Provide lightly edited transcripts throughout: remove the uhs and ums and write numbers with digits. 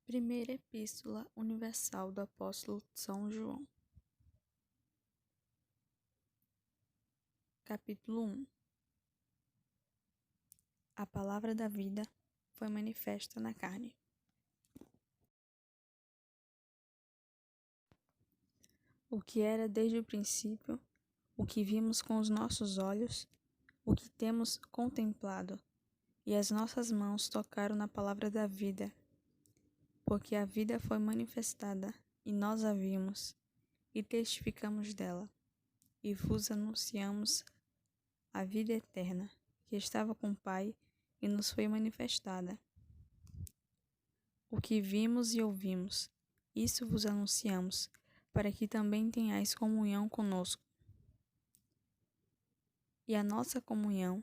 Primeira Epístola Universal do Apóstolo São João. Capítulo 1. A palavra da vida foi manifesta na carne. O que era desde o princípio, o que vimos com os nossos olhos, o que temos contemplado, e as nossas mãos tocaram na palavra da vida, porque a vida foi manifestada, e nós a vimos, e testificamos dela, e vos anunciamos a vida eterna, que estava com o Pai e nos foi manifestada. O que vimos e ouvimos, isso vos anunciamos, para que também tenhais comunhão conosco. E a nossa comunhão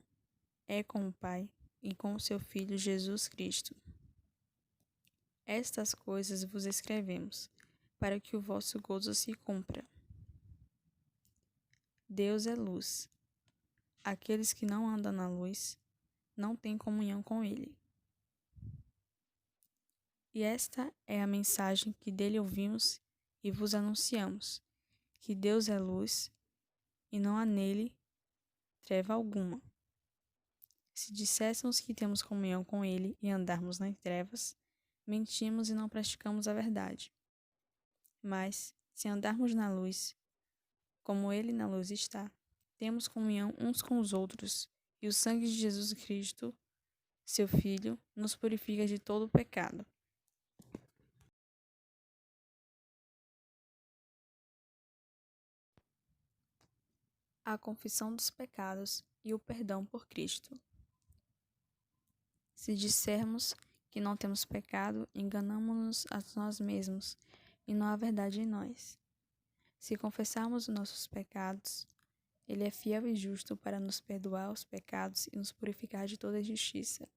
é com o Pai e com o seu Filho Jesus Cristo. Estas coisas vos escrevemos, para que o vosso gozo se cumpra. Deus é luz. Aqueles que não andam na luz não têm comunhão com Ele. E esta é a mensagem que dele ouvimos e vos anunciamos, que Deus é luz e não há nele treva alguma. Se disséssemos que temos comunhão com ele e andarmos nas trevas, mentimos e não praticamos a verdade. Mas, se andarmos na luz, como ele na luz está, temos comunhão uns com os outros, e o sangue de Jesus Cristo, seu Filho, nos purifica de todo o pecado. A confissão dos pecados e o perdão por Cristo. Se dissermos que não temos pecado, enganamo-nos a nós mesmos, e não há verdade em nós. Se confessarmos os nossos pecados, Ele é fiel e justo para nos perdoar os pecados e nos purificar de toda injustiça.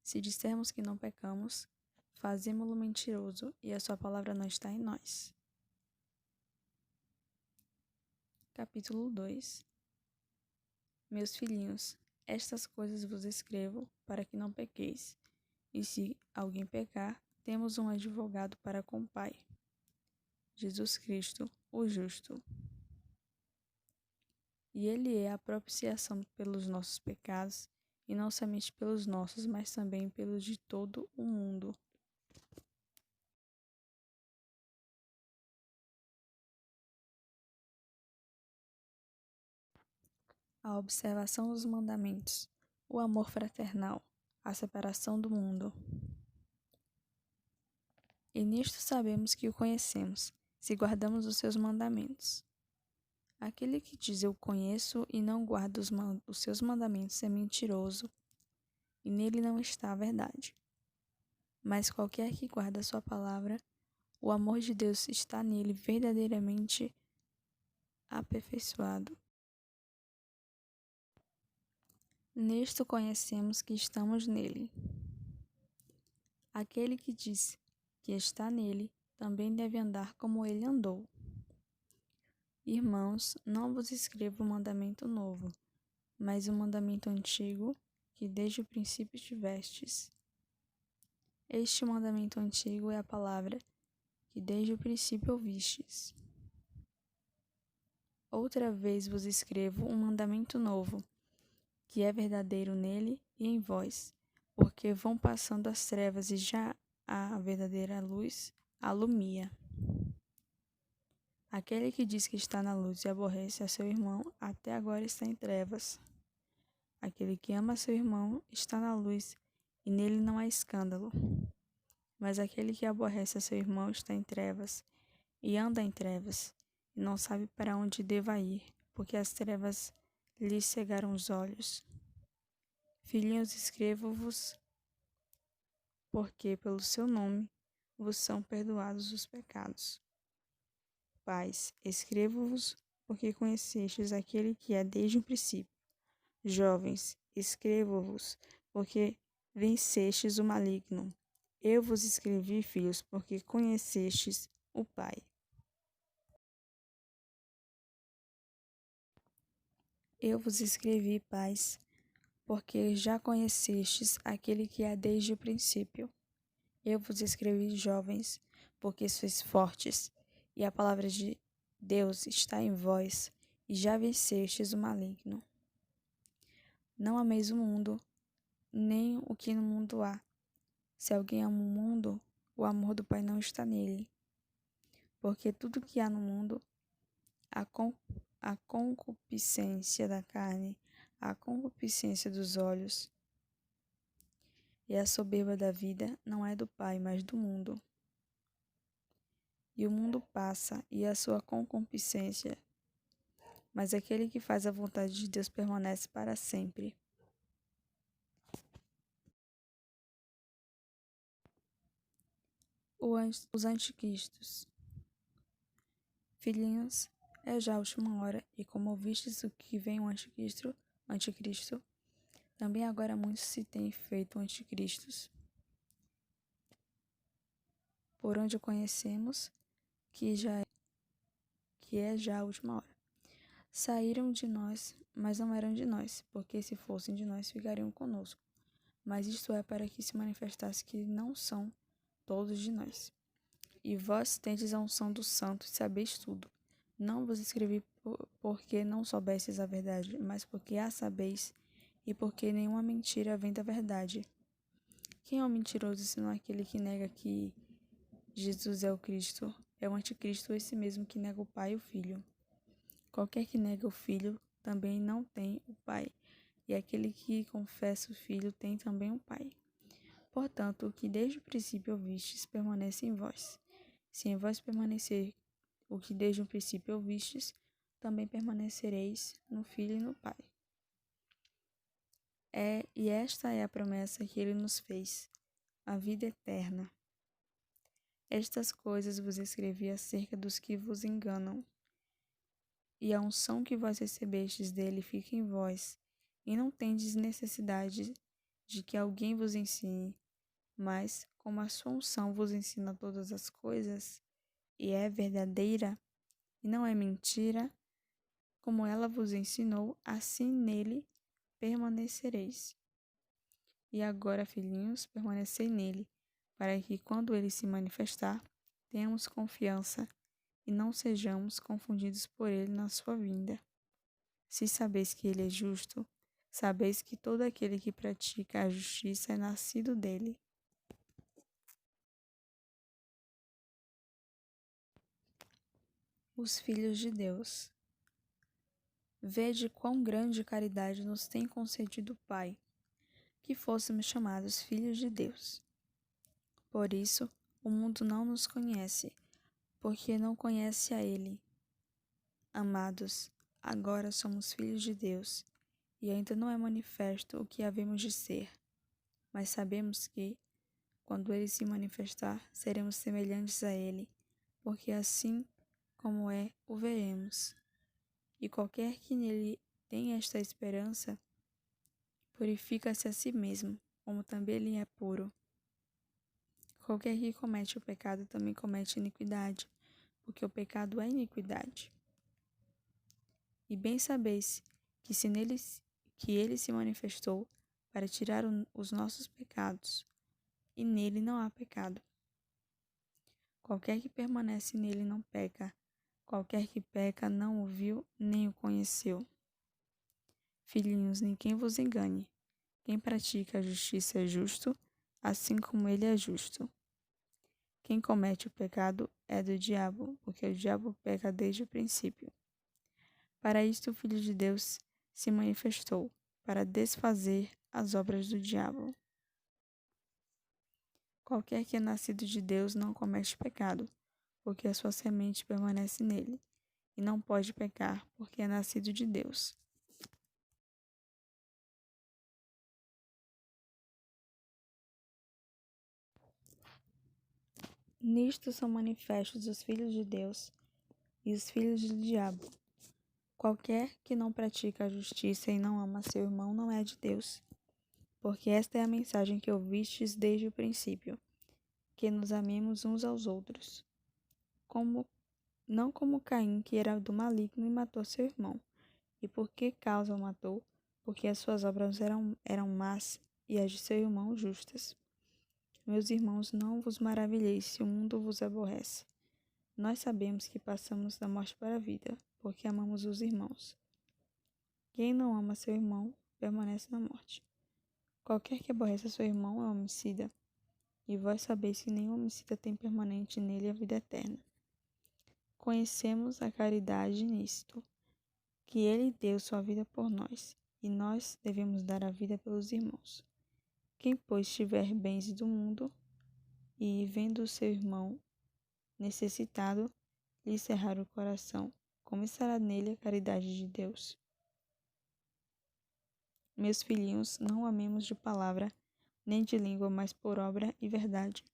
Se dissermos que não pecamos, fazemo-lo mentiroso, e a sua palavra não está em nós. Capítulo 2. Meus filhinhos, estas coisas vos escrevo para que não pequeis. E se alguém pecar, temos um advogado para com o Pai, Jesus Cristo, o justo. E ele é a propiciação pelos nossos pecados, e não somente pelos nossos, mas também pelos de todo o mundo. A observação dos mandamentos, o amor fraternal, a separação do mundo. E nisto sabemos que o conhecemos, se guardamos os seus mandamentos. Aquele que diz eu conheço e não guarda os seus mandamentos é mentiroso, e nele não está a verdade. Mas qualquer que guarda a sua palavra, o amor de Deus está nele verdadeiramente aperfeiçoado. Nisto conhecemos que estamos nele. Aquele que diz que está nele também deve andar como ele andou. Irmãos, não vos escrevo um mandamento novo, mas um mandamento antigo que desde o princípio tivestes. Este mandamento antigo é a palavra que desde o princípio ouvistes. Outra vez vos escrevo um mandamento novo, que é verdadeiro nele e em vós, porque vão passando as trevas e já a verdadeira luz alumia. Aquele que diz que está na luz e aborrece a seu irmão, até agora está em trevas. Aquele que ama seu irmão está na luz, e nele não há escândalo. Mas aquele que aborrece a seu irmão está em trevas, e anda em trevas, e não sabe para onde deva ir, porque as trevas lhe cegaram os olhos. Filhinhos, escrevo-vos, porque pelo seu nome vos são perdoados os pecados. Pais, escrevo-vos, porque conhecestes aquele que é desde o princípio. Jovens, escrevo-vos, porque vencestes o maligno. Eu vos escrevi, filhos, porque conhecestes o Pai. Eu vos escrevi, pais, porque já conhecestes aquele que é desde o princípio. Eu vos escrevi, jovens, porque sois fortes, e a palavra de Deus está em vós, e já vencestes o maligno. Não ameis o mundo, nem o que no mundo há. Se alguém ama o mundo, o amor do Pai não está nele. Porque tudo que há no mundo, a concupiscência da carne, a concupiscência dos olhos e a soberba da vida, não é do Pai, mas do mundo. E o mundo passa, e a sua concupiscência, mas aquele que faz a vontade de Deus permanece para sempre. Os anticristos. Filhinhos, é já a última hora, e como ouvistes o que vem o anticristo, também agora muitos se têm feito anticristos. Por onde conhecemos que é já a última hora. Saíram de nós, mas não eram de nós, porque se fossem de nós ficariam conosco. Mas isto é para que se manifestasse que não são todos de nós. E vós tendes a unção do santo e sabeis tudo. Não vos escrevi porque não soubestes a verdade, mas porque a sabeis, e porque nenhuma mentira vem da verdade. Quem é o mentiroso senão aquele que nega que Jesus é o Cristo? É o anticristo, esse mesmo que nega o Pai e o Filho. Qualquer que nega o Filho também não tem o Pai, e aquele que confessa o Filho tem também o Pai. Portanto, o que desde o princípio ouvistes permanece em vós. Se em vós permanecer o que desde o princípio ouvistes, também permanecereis no Filho e no Pai. E esta é a promessa que ele nos fez, a vida eterna. Estas coisas vos escrevi acerca dos que vos enganam. E a unção que vós recebestes dele fica em vós, e não tendes necessidade de que alguém vos ensine, mas, como a sua unção vos ensina todas as coisas, e é verdadeira, e não é mentira, como ela vos ensinou, assim nele permanecereis. E agora, filhinhos, permanecei nele, para que, quando ele se manifestar, tenhamos confiança e não sejamos confundidos por ele na sua vinda. Se sabeis que ele é justo, sabeis que todo aquele que pratica a justiça é nascido dele. Os filhos de Deus. Vede quão grande caridade nos tem concedido o Pai, que fôssemos chamados filhos de Deus. Por isso, o mundo não nos conhece, porque não conhece a Ele. Amados, agora somos filhos de Deus, e ainda não é manifesto o que havemos de ser, mas sabemos que, quando Ele se manifestar, seremos semelhantes a Ele, porque assim como é, o veremos. E qualquer que nele tem esta esperança, purifica-se a si mesmo, como também ele é puro. Qualquer que comete o pecado também comete iniquidade, porque o pecado é iniquidade. E bem sabeis que ele se manifestou para tirar os nossos pecados, e nele não há pecado. Qualquer que permanece nele não peca, qualquer que peca não o viu nem o conheceu. Filhinhos, ninguém vos engane. Quem pratica a justiça é justo, assim como ele é justo. Quem comete o pecado é do diabo, porque o diabo peca desde o princípio. Para isto o Filho de Deus se manifestou, para desfazer as obras do diabo. Qualquer que é nascido de Deus não comete pecado, porque a sua semente permanece nele, e não pode pecar, porque é nascido de Deus. Nisto são manifestos os filhos de Deus e os filhos do diabo. Qualquer que não pratica a justiça e não ama seu irmão não é de Deus. Porque esta é a mensagem que ouvistes desde o princípio, que nos amemos uns aos outros. Não como Caim, que era do maligno e matou seu irmão. E por que causa o matou? Porque as suas obras eram más e as de seu irmão justas. Meus irmãos, não vos maravilheis se o mundo vos aborrece. Nós sabemos que passamos da morte para a vida, porque amamos os irmãos. Quem não ama seu irmão, permanece na morte. Qualquer que aborreça seu irmão é homicida, e vós sabeis que nenhum homicida tem permanente nele a vida eterna. Conhecemos a caridade nisto, que ele deu sua vida por nós, e nós devemos dar a vida pelos irmãos. Quem, pois, tiver bens do mundo, e vendo o seu irmão necessitado, lhe cerrar o coração, como estará nele a caridade de Deus? Meus filhinhos, não amemos de palavra, nem de língua, mas por obra e verdade.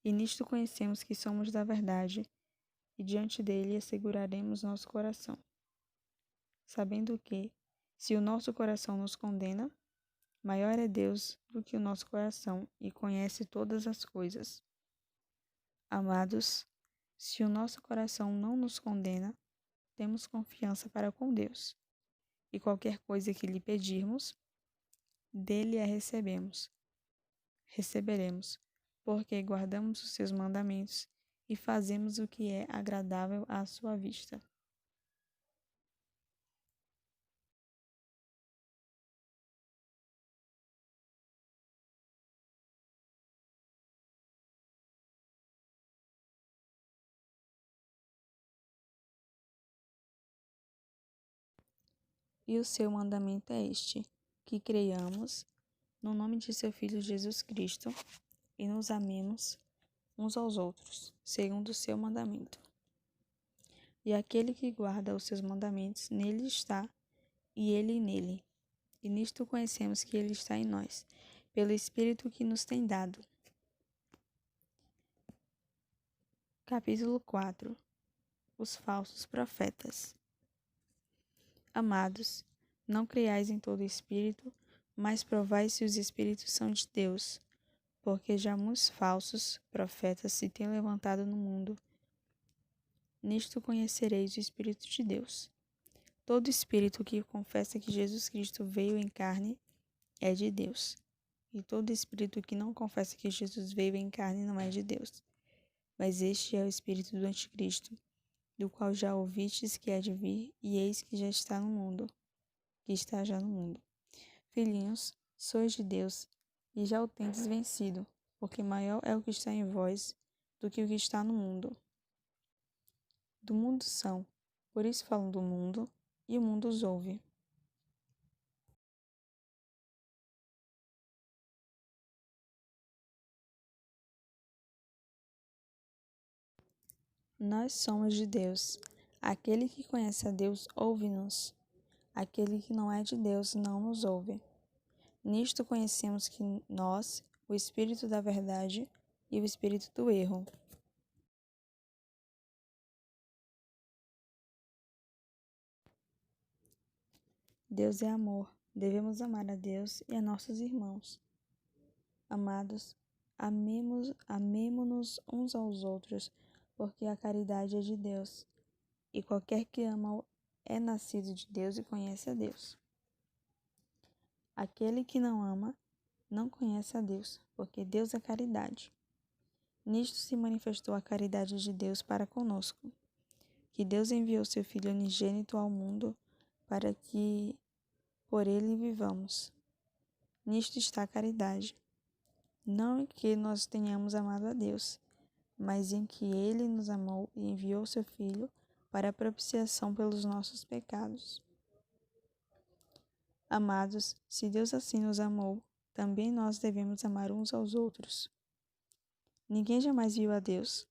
E nisto conhecemos que somos da verdade, e diante dele asseguraremos nosso coração, sabendo que, se o nosso coração nos condena, maior é Deus do que o nosso coração e conhece todas as coisas. Amados, se o nosso coração não nos condena, temos confiança para com Deus, e qualquer coisa que lhe pedirmos, dele a receberemos, porque guardamos os seus mandamentos e fazemos o que é agradável à sua vista. E o seu mandamento é este, que creiamos no nome de seu Filho Jesus Cristo e nos amemos uns aos outros, segundo o seu mandamento. E aquele que guarda os seus mandamentos, nele está, e ele nele. E nisto conhecemos que ele está em nós, pelo Espírito que nos tem dado. Capítulo 4. Os falsos profetas. Amados, não creiais em todo espírito, mas provai se os espíritos são de Deus, porque já muitos falsos profetas se têm levantado no mundo. Nisto conhecereis o Espírito de Deus. Todo espírito que confessa que Jesus Cristo veio em carne é de Deus, e todo espírito que não confessa que Jesus veio em carne não é de Deus. Mas este é o espírito do anticristo, do qual já ouvistes que há de vir, e eis que já está no mundo, que está já no mundo. Filhinhos, sois de Deus, e já o tendes vencido, porque maior é o que está em vós do que o que está no mundo. Do mundo são, por isso falam do mundo, e o mundo os ouve. Nós somos de Deus. Aquele que conhece a Deus ouve-nos. Aquele que não é de Deus não nos ouve. Nisto conhecemos que nós, o Espírito da verdade e o Espírito do erro. Deus é amor. Devemos amar a Deus e a nossos irmãos. Amados, amemo-nos uns aos outros, porque a caridade é de Deus, e qualquer que ama é nascido de Deus e conhece a Deus. Aquele que não ama não conhece a Deus, porque Deus é caridade. Nisto se manifestou a caridade de Deus para conosco, que Deus enviou seu Filho unigênito ao mundo para que por ele vivamos. Nisto está a caridade. Não em que nós tenhamos amado a Deus, mas em que ele nos amou e enviou seu Filho para a propiciação pelos nossos pecados. Amados, se Deus assim nos amou, também nós devemos amar uns aos outros. Ninguém jamais viu a Deus.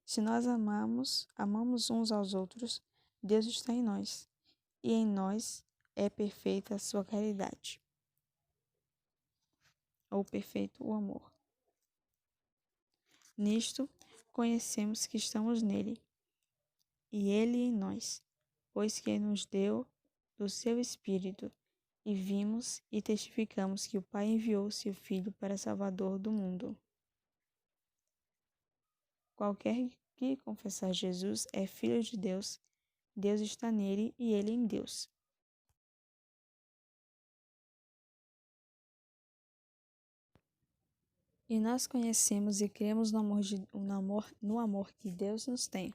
Se nós amamos uns aos outros, Deus está em nós, e em nós é perfeita a sua caridade, ou perfeito o amor. Nisto, conhecemos que estamos nele, e ele em nós, pois que nos deu do seu Espírito, e vimos e testificamos que o Pai enviou seu Filho para Salvador do mundo. Qualquer que confessar Jesus é filho de Deus, Deus está nele e ele em Deus. E nós conhecemos e cremos no amor que Deus nos tem.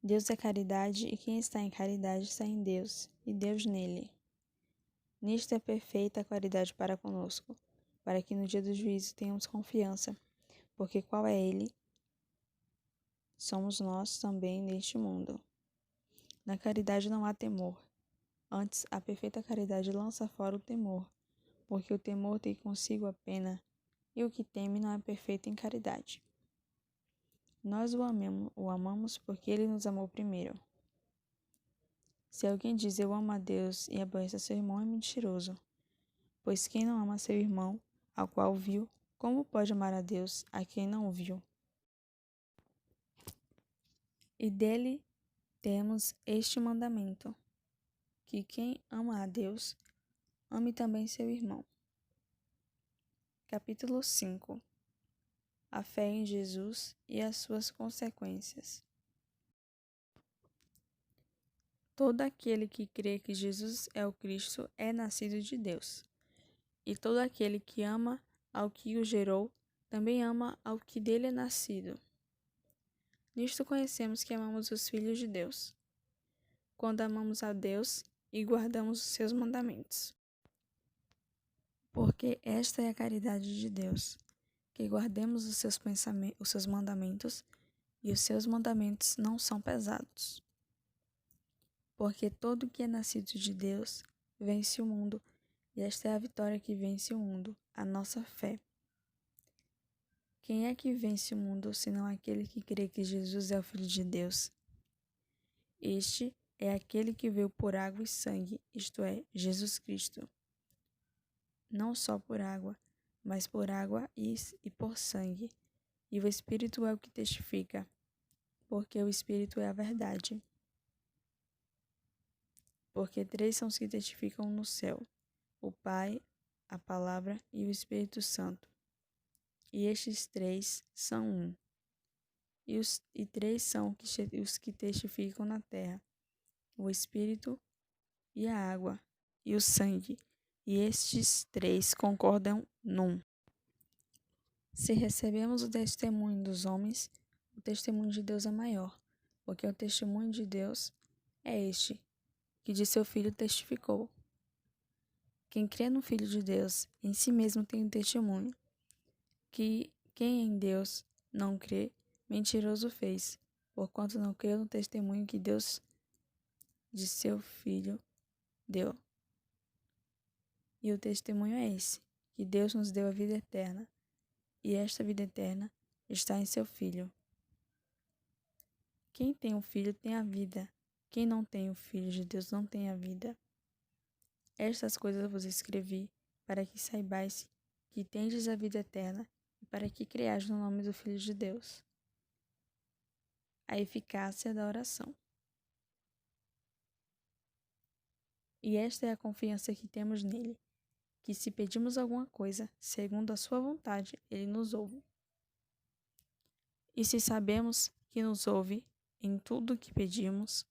Deus é caridade, e quem está em caridade está em Deus, e Deus nele. Nisto é perfeita a caridade para conosco, para que no dia do juízo tenhamos confiança, porque qual é ele? Somos nós também neste mundo. Na caridade não há temor. Antes, a perfeita caridade lança fora o temor, porque o temor tem consigo a pena, e o que teme não é perfeito em caridade. Nós o amamos porque ele nos amou primeiro. Se alguém diz eu amo a Deus e aborrece seu irmão, é mentiroso. Pois quem não ama seu irmão, ao qual viu, como pode amar a Deus, a quem não o viu? E dele temos este mandamento, que quem ama a Deus, ame também seu irmão. Capítulo 5. A fé em Jesus e as suas consequências. Todo aquele que crê que Jesus é o Cristo é nascido de Deus. E todo aquele que ama ao que o gerou, também ama ao que dele é nascido. Nisto conhecemos que amamos os filhos de Deus, quando amamos a Deus e guardamos os seus mandamentos. Porque esta é a caridade de Deus, que guardemos os seus mandamentos, e os seus mandamentos não são pesados. Porque todo que é nascido de Deus vence o mundo, e esta é a vitória que vence o mundo, a nossa fé. Quem é que vence o mundo, senão aquele que crê que Jesus é o Filho de Deus? Este é aquele que veio por água e sangue, isto é, Jesus Cristo. Não só por água, mas por água e por sangue. E o Espírito é o que testifica, porque o Espírito é a verdade. Porque três são os que testificam no céu: o Pai, a Palavra e o Espírito Santo. E estes três são um. E três são os que testificam na terra: o Espírito e a água e o sangue. E estes três concordam num. Se recebemos o testemunho dos homens, o testemunho de Deus é maior, porque o testemunho de Deus é este, que de seu Filho testificou. Quem crê no Filho de Deus, em si mesmo tem um testemunho. Que quem em Deus não crê, mentiroso fez, porquanto não creu no testemunho que Deus de seu Filho deu. E o testemunho é esse, que Deus nos deu a vida eterna, e esta vida eterna está em seu Filho. Quem tem o Filho tem a vida, quem não tem o Filho de Deus não tem a vida. Estas coisas vos escrevi, para que saibais que tendes a vida eterna, e para que creiais no nome do Filho de Deus. A eficácia da oração. E esta é a confiança que temos nele, que se pedimos alguma coisa, segundo a sua vontade, ele nos ouve. E se sabemos que nos ouve em tudo o que pedimos,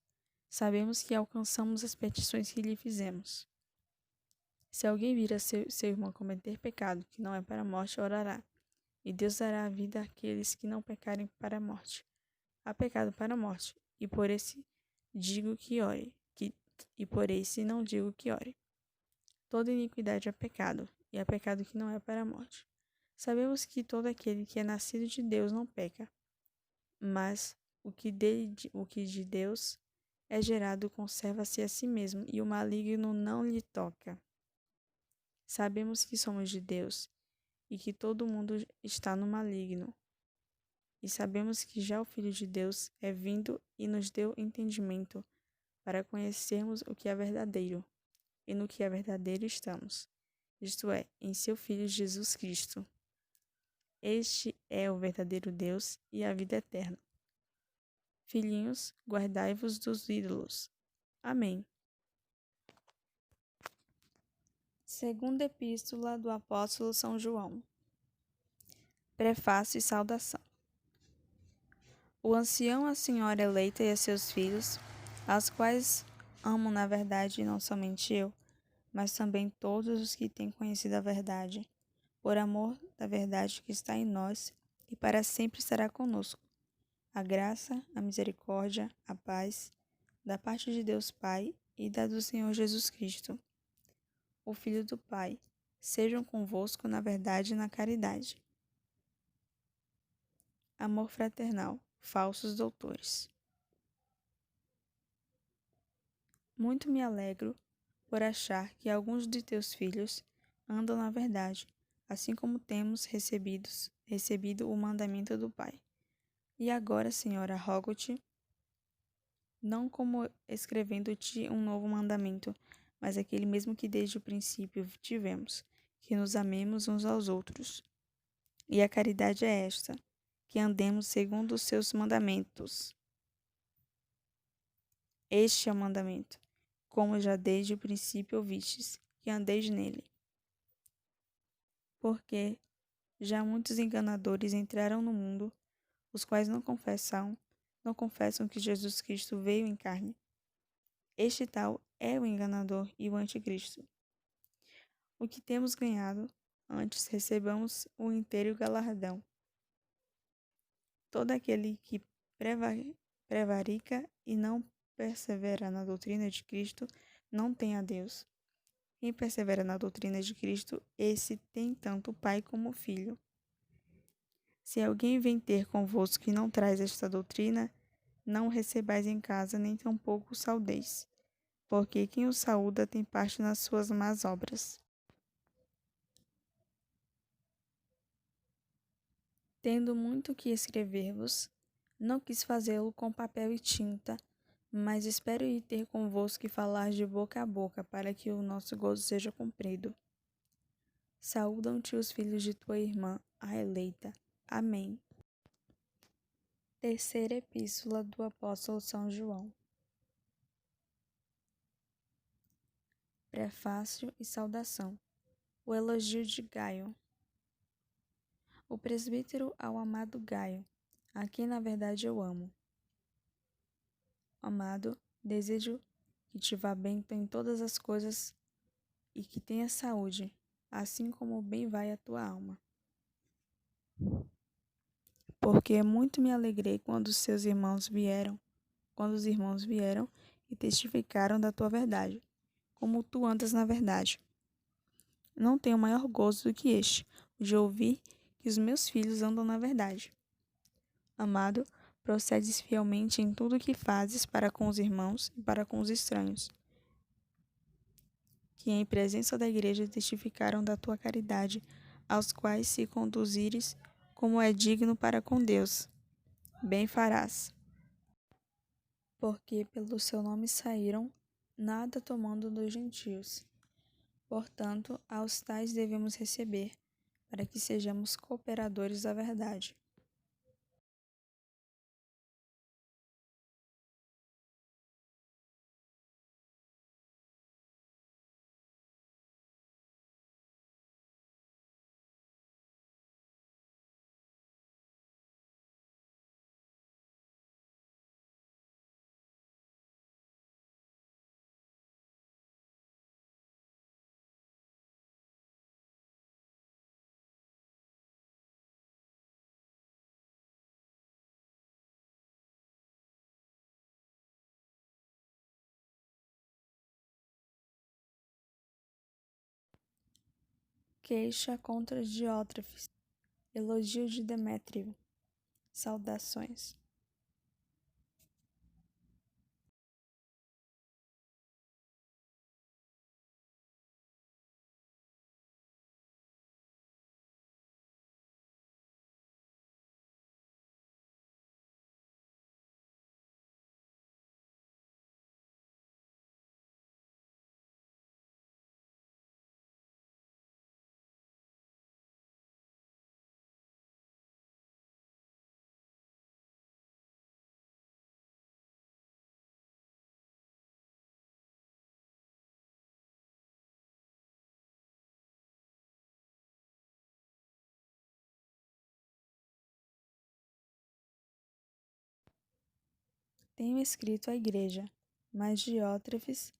sabemos que alcançamos as petições que lhe fizemos. Se alguém vir a seu irmão cometer pecado que não é para a morte, orará, e Deus dará a vida àqueles que não pecarem para a morte. Há pecado para a morte, e por esse digo que ore, e por esse não digo que ore. Toda iniquidade é pecado, e há pecado que não é para a morte. Sabemos que todo aquele que é nascido de Deus não peca, mas o que de Deus é gerado conserva-se a si mesmo, e o maligno não lhe toca. Sabemos que somos de Deus, e que todo mundo está no maligno. E sabemos que já o Filho de Deus é vindo e nos deu entendimento, para conhecermos o que é verdadeiro, e no que é verdadeiro estamos, isto é, em seu Filho Jesus Cristo. Este é o verdadeiro Deus e a vida eterna. Filhinhos, guardai-vos dos ídolos. Amém. Segunda Epístola do Apóstolo São João. Prefácio e saudação. O ancião, a senhora eleita e a seus filhos, as quais amo na verdade não somente eu, mas também todos os que têm conhecido a verdade, por amor da verdade que está em nós e para sempre estará conosco. A graça, a misericórdia, a paz, da parte de Deus Pai e da do Senhor Jesus Cristo, o Filho do Pai, sejam convosco na verdade e na caridade. Amor fraternal, falsos doutores. Muito me alegro por achar que alguns de teus filhos andam na verdade, assim como temos recebido o mandamento do Pai. E agora, Senhora, rogo-te, não como escrevendo-te um novo mandamento, mas aquele mesmo que desde o princípio tivemos, que nos amemos uns aos outros. E a caridade é esta, que andemos segundo os seus mandamentos. Este é o mandamento, como já desde o princípio ouvistes, que andeis nele. Porque já muitos enganadores entraram no mundo, os quais não confessam que Jesus Cristo veio em carne. Este tal é o enganador e o anticristo. O que temos ganhado, antes recebamos o inteiro galardão. Todo aquele que prevarica e não persevera na doutrina de Cristo não tem a Deus. Quem persevera na doutrina de Cristo, esse tem tanto o Pai como o Filho. Se alguém vem ter convosco e não traz esta doutrina, não o recebais em casa, nem tampouco o saudeis, porque quem o saúda tem parte nas suas más obras. Tendo muito que escrever-vos, não quis fazê-lo com papel e tinta, mas espero ir ter convosco e falar de boca a boca, para que o nosso gozo seja cumprido. Saúdam-te os filhos de tua irmã, a eleita. Amém. Terceira Epístola do Apóstolo São João. Prefácio e saudação. O elogio de Gaio. O presbítero ao amado Gaio, a quem na verdade eu amo. Amado, desejo que te vá bem em todas as coisas e que tenha saúde, assim como bem vai a tua alma. Porque muito me alegrei quando os irmãos vieram e testificaram da tua verdade, como tu andas na verdade. Não tenho maior gozo do que este, o de ouvir que os meus filhos andam na verdade. Amado, procedes fielmente em tudo o que fazes para com os irmãos e para com os estranhos, que em presença da igreja testificaram da tua caridade, aos quais se conduzires como é digno para com Deus. Bem farás. Porque pelo seu nome saíram, nada tomando dos gentios. Portanto, aos tais devemos receber, para que sejamos cooperadores da verdade. Queixa contra Diótrefes. Elogio de Demétrio. Saudações. Tenho escrito à igreja, mas Diótrefes,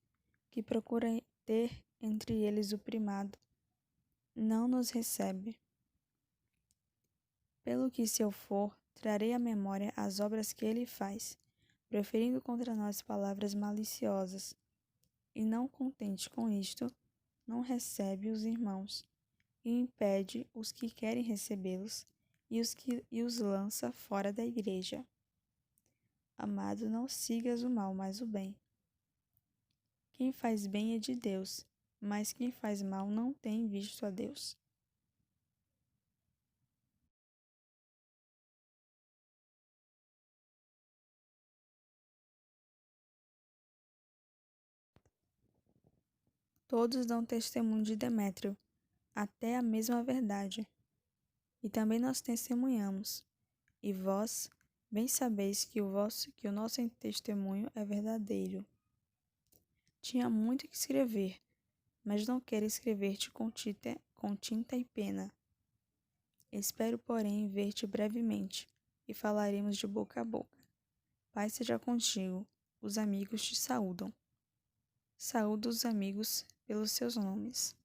que procura ter entre eles o primado, não nos recebe. Pelo que, se eu for, trarei à memória as obras que ele faz, preferindo contra nós palavras maliciosas. E não contente com isto, não recebe os irmãos, e impede os que querem recebê-los, e os lança fora da igreja. Amado, não sigas o mal, mas o bem. Quem faz bem é de Deus, mas quem faz mal não tem visto a Deus. Todos dão testemunho de Demétrio, até a mesma verdade. E também nós testemunhamos. E vós bem sabeis que o nosso testemunho é verdadeiro. Tinha muito que escrever, mas não quero escrever-te com tinta e pena. Espero, porém, ver-te brevemente, e falaremos de boca a boca. Paz seja contigo, os amigos te saúdam. Saúda os amigos pelos seus nomes.